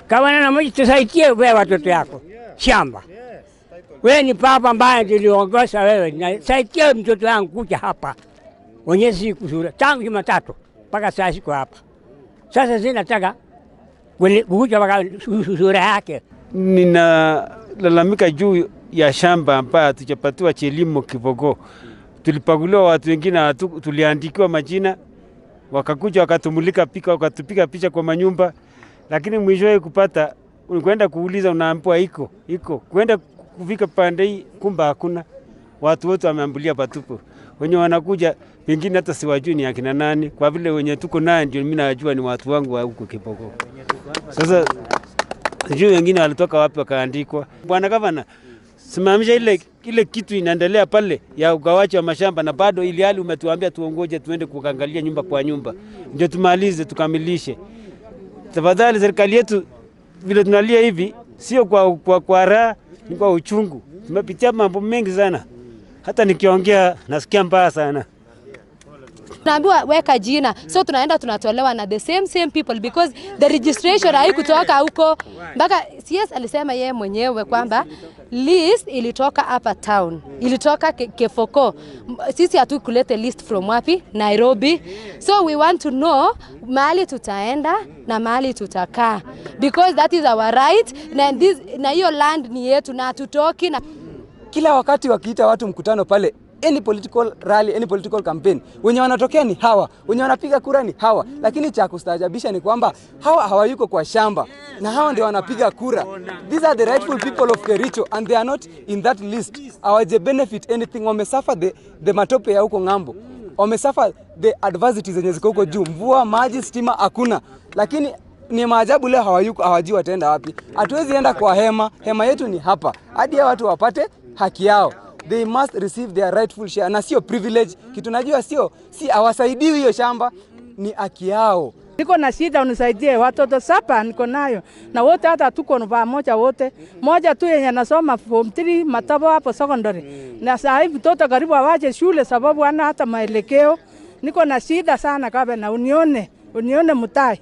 Gavana na mmoja tusaidie wewe watoto yako shamba. Wewe ni baba ambaye niliongoza wewe, na saidia mtoto wangu kuja hapa. Onyesha kusura tangu Jumatatu mpaka sasa siko hapa. Sasa zinataka kuja mpaka sura yake. Ninalalamika juu ya shamba ambayo hatujapatiwa chelimo Kivogo. Tulipaguliwa watu wengine, tuliandikiwa majina, wakakuja wakatumulika pika, wakatupiga picha kwa manyumba, lakini mwishowe kupata kwenda kuuliza unaambiwa iko kwenda kufika pande hii kumba hakuna. Watu wote wameambulia patupu. Wenye wanakuja pengine hata siwajui ni akina nani, kwa vile wenye tuko naye ndio mimi najua ni watu wangu wa huko Kivogo. Sasa sijui wengine walitoka wapi wakaandikwa. Bwana Gavana, simamisha ile kitu inaendelea pale ya ugawaji wa mashamba, na bado ili hali umetuambia tuongoje tuende kuangalia nyumba kwa nyumba ndio tumalize tukamilishe. Tafadhali serikali yetu, vile tunalia hivi sio kwa raha, ni kwa uchungu. Tumepitia mambo mengi sana, hata nikiongea nasikia mbaya sana. Tunaambiwa weka jina, so tunaenda tunatolewa na the same people because the registration haikutoka huko. Mpaka CS alisema yeye mwenyewe kwamba list ilitoka hapa town, ilitoka Kefoko. Sisi hatukulete list from wapi? Nairobi. So we want to know mahali tutaenda na mahali tutakaa, because that is our right, na hiyo land ni yetu na tutoki. Na kila wakati wakiita watu mkutano pale, any political rally, any political campaign, wenye wanatokea ni hawa, wenye wanapiga kura ni hawa. Lakini cha kustaajabisha ni kwamba hawa hawayuko kwa shamba, na hawa ndio wanapiga kura. These are the rightful people of Kericho and they are not in that list. Hawaje benefit anything. Wamesafa the matope ya huko ngambo, wamesafa the adversities zenye ziko huko juu, mvua, maji, stima hakuna. Lakini ni maajabu leo hawayuko, hawajui wataenda wapi. Hatuwezi enda kwa hema yetu ni hapa, hadi ya watu wapate haki yao. They must receive their rightful share, na sio privilege. Kitu najua si hawasaidiwi hiyo shamba, ni haki yao. Niko na shida, unisaidie watoto sapa niko nayo. Na wote hata tuko pamoja wote. Moja tu yenye nasoma form 3 Matabo hapo secondary. Na sasa hivi mtoto karibu awache shule sababu hana hata maelekeo. Niko na shida sana Gavana, unione Mutai.